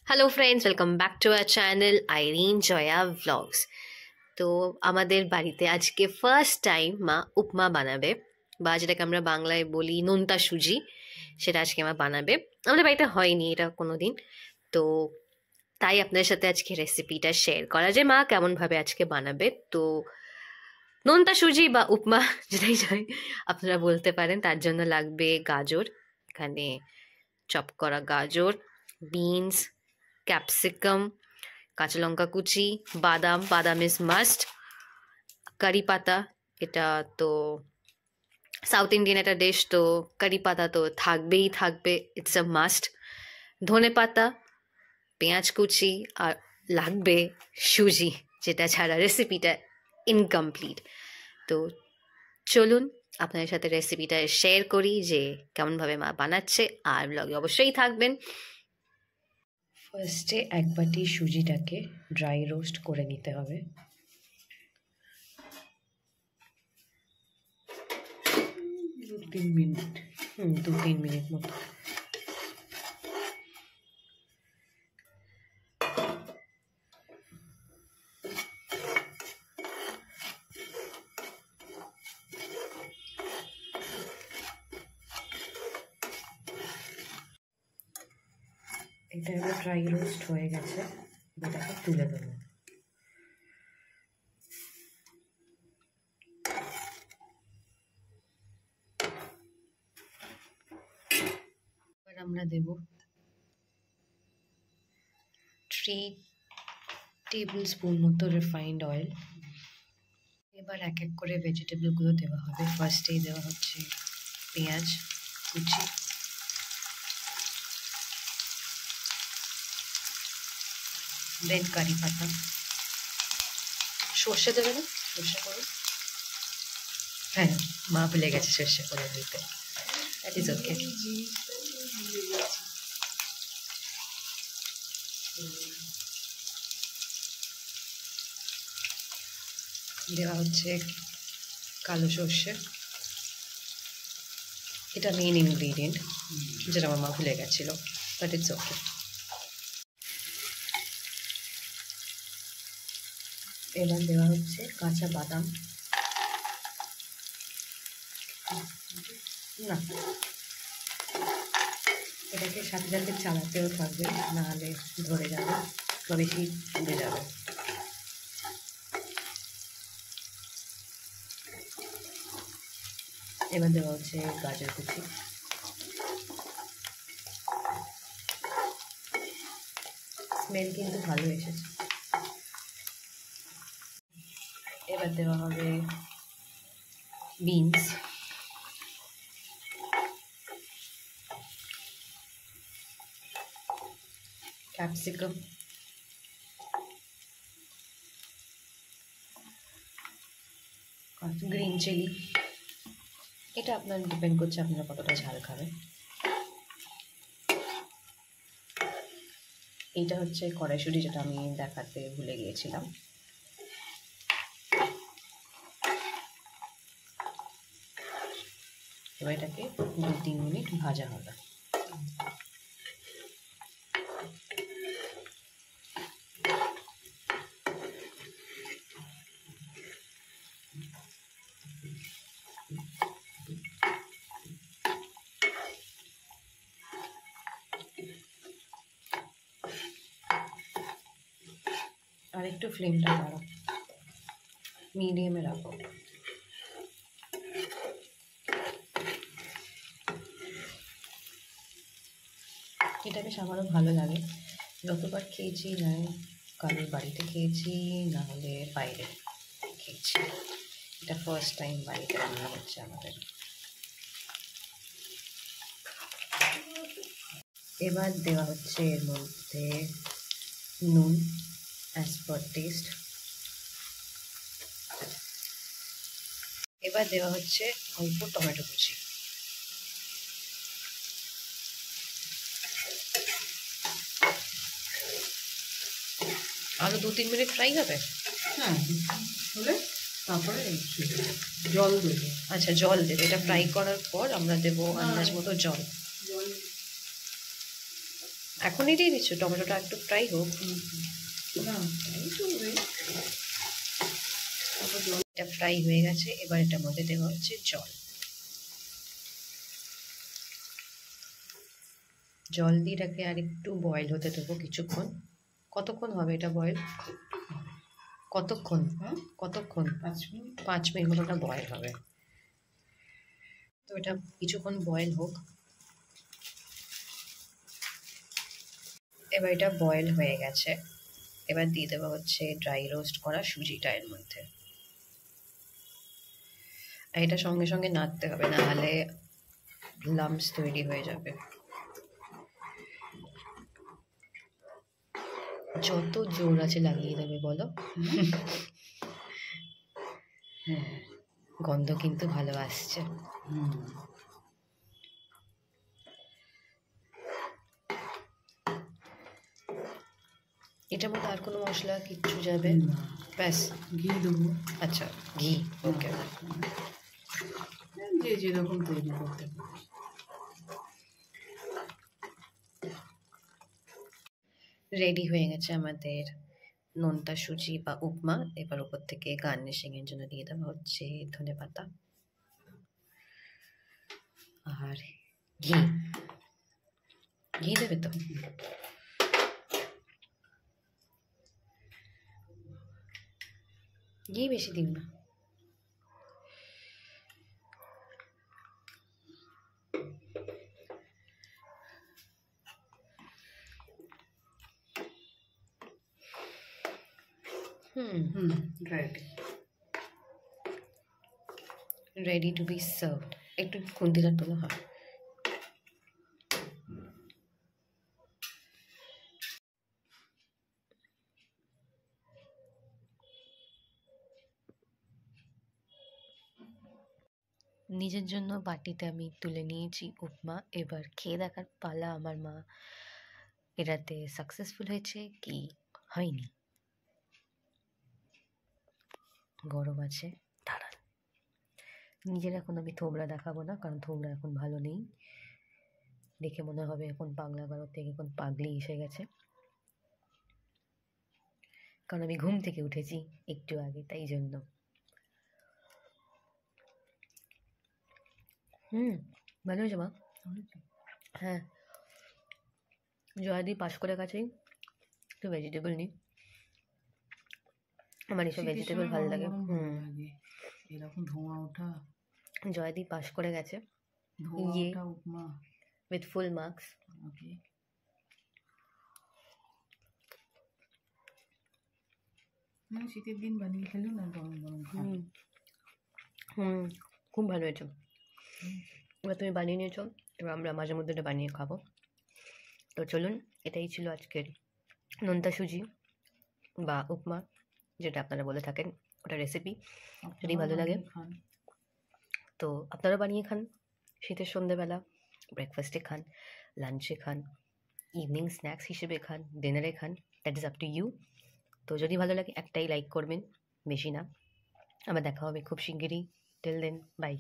Hello friends, welcome back to our channel Irin Joya vlogs. তো আমাদের বাড়িতে আজকে ফার্স্ট টাইম মা উপমা বানাবে, বা যেটাকে আমরা বাংলায় বলি নোনতা সুজি। সেটা আজকে মা বানাবে। আমাদের বাড়িতে হয়নি এটা কোনো দিন। তো তাই আপনাদের সাথে আজকে রেসিপিটা শেয়ার করা, যে মা কেমনভাবে আজকে বানাবে। তো নোনতা সুজি বা উপমা যেটাই চাই আপনারা বলতে পারেন, তার জন্য লাগবে গাজর। এখানে চপ করা গাজর, বিনস, ক্যাপসিকাম, কাঁচা লঙ্কা কুচি, বাদাম, বাদাম ইজ মাস্ট, কারি পাতা। এটা তো সাউথ ইন্ডিয়ান একটা ডিশ, তো কারি পাতা তো থাকবেই থাকবে, ইটস আ মাস্ট। ধনে পাতা, পেঁয়াজ কুচি, আর লাগবে সুজি, যেটা ছাড়া রেসিপিটা ইনকমপ্লিট। তো চলুন আপনাদের সাথে রেসিপিটা শেয়ার করি যে কেমনভাবে মা বানাচ্ছে, আর ব্লগে অবশ্যই থাকবেন। ফার্স্টে এক বাটি সুজিটাকে ড্রাই রোস্ট করে নিতে হবে। দু তিন মিনিট মতো। এটা এবার ড্রাই রোস্ট হয়ে গেছে, এটাকে তুলে দেবো। এবার আমরা দেব 3 টেবিল স্পুন মতো রিফাইন্ড অয়েল। এবার এক এক করে ভেজিটেবলগুলো দেওয়া হবে। ফার্স্টেই দেওয়া হচ্ছে পেঁয়াজ কুচি, দেন কারি পাতা। সর্ষে দেবে না? সর্ষে করে, হ্যাঁ মা ভুলে গেছে সর্ষে করে দিতে। That is okay. দেওয়া হচ্ছে কালো সর্ষে, এটা মেইন ইনগ্রিডিয়েন্ট, যেটা আমার মা ভুলে গেছিলো, বাট ইটস ওকে। এবার দেওয়া হচ্ছে কাঁচা বাদাম, না এটাকে সাথে সাথে চালাতেও থাকবে, নাহলে ধরে যাবে বা বেশি পুড়ে যাবে। এবার দেওয়া হচ্ছে গাজর কুচি, স্মেল কিন্তু ভালো এসেছে। এবার দেওয়া হবে বিনস, ক্যাপসিকাম, গ্রিন চিলি। এটা আপনার ডিপেন্ড করছে আপনারা কতটা ঝাল খাবেন। এইটা হচ্ছে কড়াইশুঁটি, যেটা আমি দেখাতে ভুলে গিয়েছিলাম। এবার এটাকে 2-3 মিনিট ভাজা হবে। আর একটু ফ্লেমটা বাড়াও, মিডিয়ামে রাখো। এটা বেশ আমারও ভালো লাগে। যতবার খেয়েছি, না কারোর বাড়িতে খেয়েছি, না হলে বাইরে খেয়েছি, এটা ফার্স্ট টাইম বাড়িতে রান্না হচ্ছে আমাদের। এবার দেওয়া হচ্ছে এর মধ্যে নুন অ্যাজ পার টেস্ট। এবার দেওয়া হচ্ছে অল্প টমেটো কুচি। আরো 2-3 মিনিট ফ্রাই হবে। হ্যাঁ, হলে তারপরে জল দেবো। আচ্ছা, জল দেবে। এটা ফ্রাই করার পর আমরা দেবো আন্দাজ মতো জল। এখনই দিয়ে দিচ্ছ? টমেটোটা একটু ফ্রাই হোক। না এই চলবে। এটা ফ্রাই হয়ে গেছে, এবার এটার মধ্যে দেওয়া হচ্ছে জল। জল দিয়ে এটাকে আর একটু বয়েল হতে দেবো কিছুক্ষণ। কতক্ষণ হবে এটা বয়েল? কতক্ষণ? কতক্ষণ? 5 মিনিট। 5 মিনিট মতো ওটা বয়েল হবে। তো এটা কিছুক্ষণ বয়েল হোক। এবার এটা বয়েল হয়ে গেছে, এবার দিয়ে দেবো হচ্ছে ড্রাই রোস্ট করা সুজিটা এর মধ্যে। আর এটা সঙ্গে সঙ্গে নাড়তে হবে, না হলে লাম্পস তৈরি হয়ে যাবে। যত জোর আছে লাগিয়ে দেবে বলো। হ্যাঁ। গন্ধ কিন্তু ভালো আসছে। এটার মধ্যে আর কোনো মশলা কিচ্ছু যাবে? ব্যাস ঘি দেবো। আচ্ছা, ঘি। ওকে। যে যেরকম তৈরি করতে পারে। রেডি হয়ে গেছে আমাদের নোনতা সুজি বা উপমা। এবার উপর থেকে গার্নিশিং এর জন্য দিয়ে দেওয়া হচ্ছে ধনেপাতা আর ঘি। ঘি দেবে তো? ঘি বেশি দিন না। Ready to B served. একটু খুন্তিটা তোলা হয়। নিজের জন্য বাটিতে আমি তুলে নিয়েছি উপমা। এবার খেয়ে দেখার পালা আমার মা এটাতে সাকসেসফুল হয়েছে কি হয়নি। গরম আছে, দাঁড়ান। নিজের এখন আমি থোবড়া দেখাবো না, কারণ থোবড়া এখন ভালো নেই। দেখে মনে হবে এখন বাংলা ভারত থেকে এখন পাগলি এসে গেছে, কারণ আমি ঘুম থেকে উঠেছি একটু আগে, তাই জন্য। ভালো হয়েছে মা। হ্যাঁ, জয়াদি পাস করে গেছেই একটু ভেজিটেবল নিই। আমার এসব ভেজিটেবল ভালো লাগে। এরকম ধোঁয়া ওঠা। জয়াদি পাস করে গেছে উপমা উইথ ফুল মার্কস। ওকে। শীতের দিন বানিয়ে খেলো না, গরম গরম। খুব ভালো হয়েছে। এবার তুমি বানিয়ে নিয়েছো, এবার আমরা মাঝে মধ্যে এটা বানিয়ে খাবো। তো চলুন, এটাই ছিল আজকের নোনতা সুজি বা উপমা, যেটা আপনারা বলে থাকেন, ওটা রেসিপি। যদি ভালো লাগে তো আপনারা বানিয়ে খান। শীতের সন্ধ্যেবেলা ব্রেকফাস্টে খান, লাঞ্চে খান, ইভিনিং স্ন্যাক্স হিসেবে খান, ডিনারে খান, that is up to you. তো যদি ভালো লাগে একটাই লাইক করবেন, বেশি না। আবার দেখা হবে খুব শিগগিরই। Till then, by.